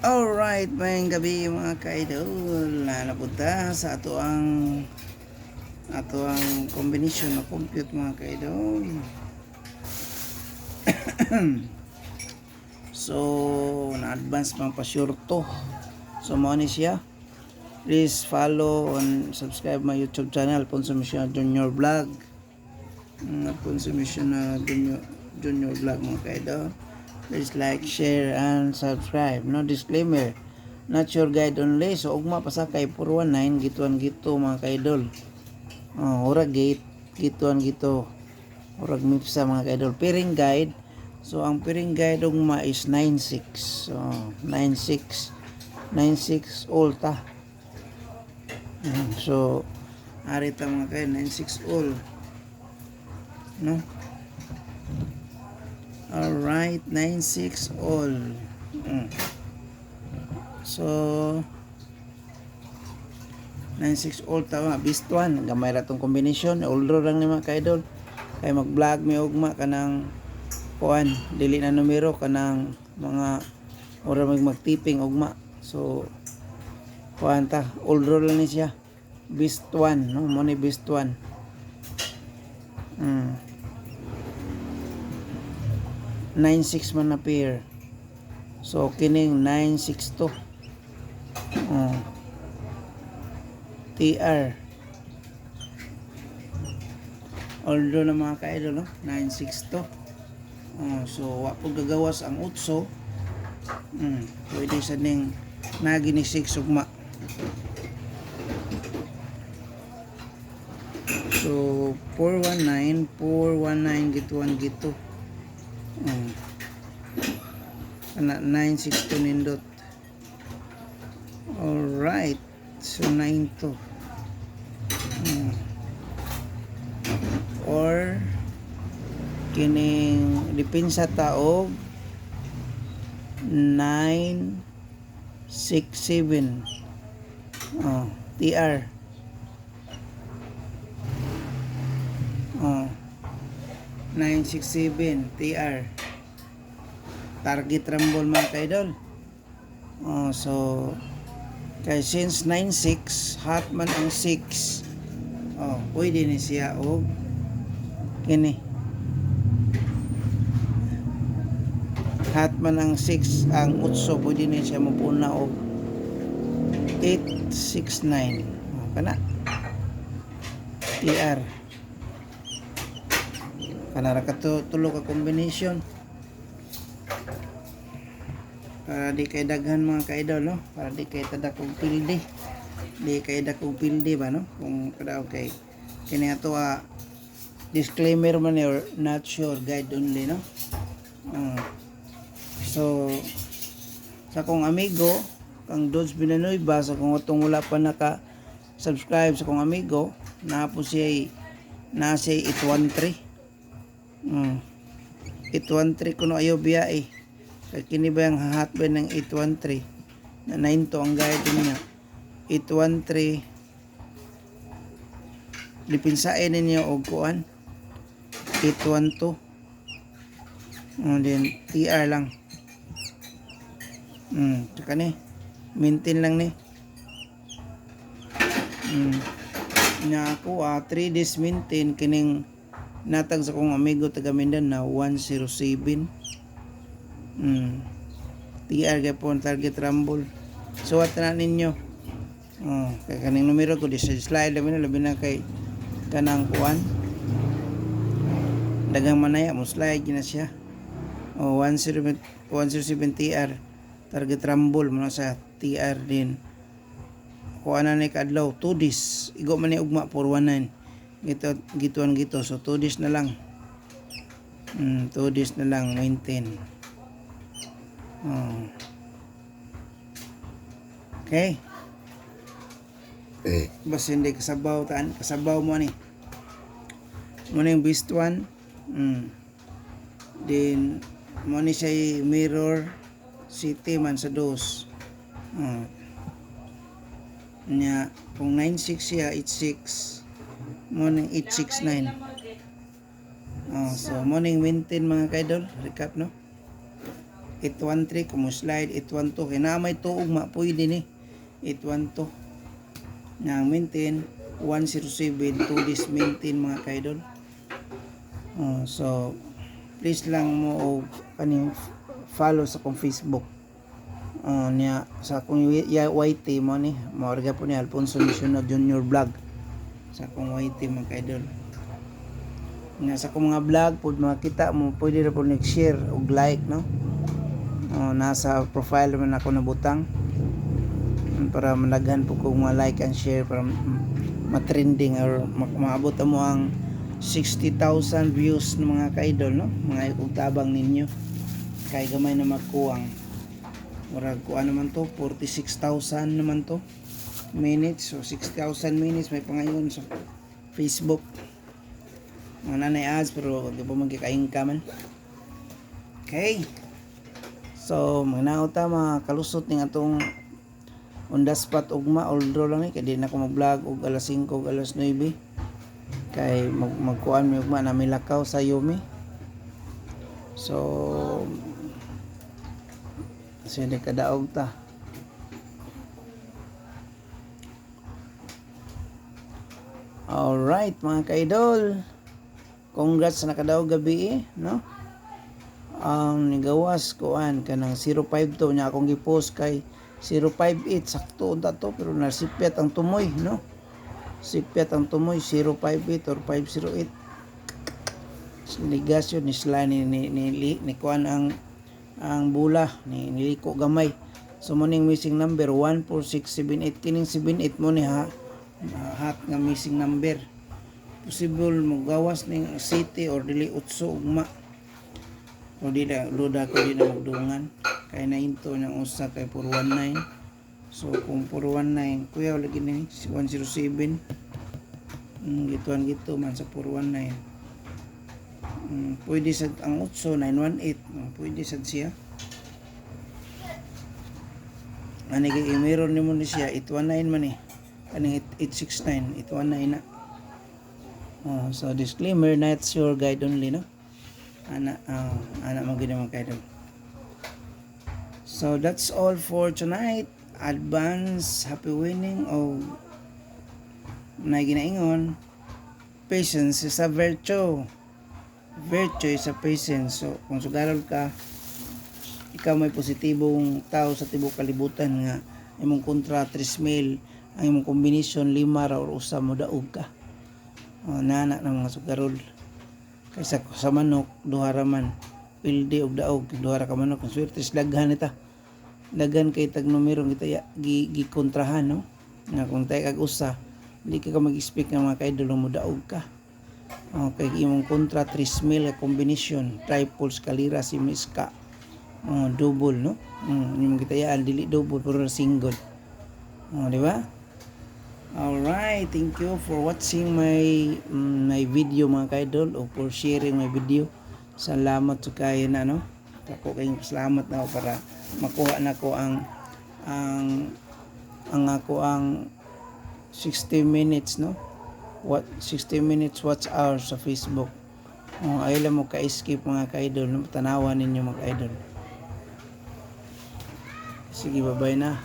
Alright, mayang gabi mga ka-idol. Napunta sa ato ang combination na compute mga ka-idol. So, na-advance mga pa-sure to. So, mo ni siya. Please follow and subscribe my YouTube channel, Ponsumisyon Junior Vlog. Ponsumisyon na Junior Vlog mga ka-idol. Please like, share, and subscribe. No disclaimer. Not your guide only. So, ugma pasakay 419, gituan gito mga ka-idol. Urag gituan gito. Urag mipsa mga ka-idol. Pairing guide. So, ang pairing guide ugma is 96. So, 96 all ta. So, arita mga ka-idol, 96 all. No? Alright, 96 all. So, 96 all tama, best one. Gamay ra tong combination. Although lang ni mga ka-idol. Kay mag-vlog mi ugma kanang kuan, dili na numero kanang mga ora magtiping ugma. So, kuan ta, although lang ni siya. Best one, no? Mo ni best one. 96 man na pair. So, kining 962. TR. Although na mga ka-idol, no? 962. So, wapog gagawas ang utso. Pwede sa ning naginisig sugma. So, 419 gituan gito. Kana 962 nindot. Alright. So, 9 to. Or kining dipinsa taog 967 TR 967 TR target rumble mga ka-idol. So kay since 96 hot man ang 6, pwede ni siya og kini hot man ang 6 ang utso, pwede ni siya mapuna og 869 kana TR kana ra tulo ka combination para di kay daghan mga ka-idol, no? Para di kay tadakog pildi, di kay dakog pildi ba, no? Kung kada okay kini ato disclaimer man or not sure guide only, no? So sa kong amigo kang Dodge Binanoyba, sa kung atong wala pa naka subscribe sa kong amigo, na po siya 813 813 kuno ayo biya kay kini ba yung hotbed ng 813 na 9 to ang guide niya. 813 dipinsain ninyo og kuan 812 then TR lang. Tsaka ni maintain lang ni na ako 3 days maintain kining natag sa kong amigo taga Mindanao 107 TR gapon target rumble. So what na ninyo kay kaning numero ko di sa slide labi na kay kanang kuan dagang manaya mo slide gina siya 107 TR target rumble mo sa TR din kuan na ni kadlaw 2 days igo man ni ugma 419 gituan gito. So 2 days na lang 2 days na lang maintain. Okay. Basta hindi kasabaw mo ni mo na yung best one. Then mo ni siya mirror city man sa dos. Nya kung 96 siya 86 mo ning 869. So morning maintain mga kaidol, recap no. 813 kung mo slide 812 kay na may tuog pwede ni 812 na maintain 107 to this maintain mga kaidol. So please lang mo og kaning follow sa akong Facebook niya sa akong YT mo ni maorga po ni Alfonso National Junior Vlog sa akong YT mga kaidol. Sa akong mga vlog pud makita mo pwede ra po nag-share og like no. Nasa profile man ako nabutang para managhan po kong mga like and share para matrending or maabot mo ang 60,000 views ng mga kaidol no, mga tabang ninyo kay gamay na magkuwang murag kuan naman to 46,000 naman to minutes, so 6,000 minutes may pangayon sa Facebook mga nanay ads pero wag pa magkikain ka man. Okay, so manauta mga kalusot ning atong on the spot ugma although lang ni kay di na ko mag-vlog og alas 5 ug alas 9 kay magkuan mi ugma na milakaw sa Yumi. So sige kadaog ta. Alright mga kaidol, congrats sa nakadaog gabi no. Ang nigawas kuan kanang 052 nya akong gi-post kay 058 sakto unta to pero nasipyat ang tumoy no. Sipyat ang tumoy 058 or 508. Sinigasyon ni sila ni kuan ang bula ni niliko gamay. So morning missing number 14678 kining 78 mo ni ha hat nga missing number. Possible mo gawas ning city or dili utso ugma. O di na loda ko di na magdungan kay nainto ng usa kay 419. So kung 419 kuya lagi ni 107 gituan gito man sa 419 pwede sa ang utso 918 pwede sad siya ani kay meron nimo ni siya 819 man kaning 869 819 na. So disclaimer, not your guide only no. Ana mo gid mga kaidol. So that's all for tonight. Advance happy winning o na ginaingon patience is a virtue. Virtue is a patience. So kung sugarol ka ikaw may positibong tao sa tibok kalibutan nga imong kontra 3,000 ang imong kombinasyon 5 ra or usa mo daog ka. Nana ng mga sugarol kaysa sa manok duha ra man pildi og daog duha ra ka manok ang swerte daghan ita daghan kay tag numero kita gikontrahan no nga kung tay kag usa hindi ka mag-expect nga mga kaidol mo daog ka. Okay imong kontra 3,000 ka kombinasyon triples kalira si miska double no imong gitayaan dili double pero single di ba? Alright, thank you for watching my video mga kaidol o for sharing my video. Salamat sa kayo na no. Ako kayong salamat na para makuha na ko ang 60 minutes no. 60 minutes watch hours sa Facebook. Ayaw lang mo ka-escape mga kaidol no. Tanawan ninyo mga kaidol. Sige, bye-bye na.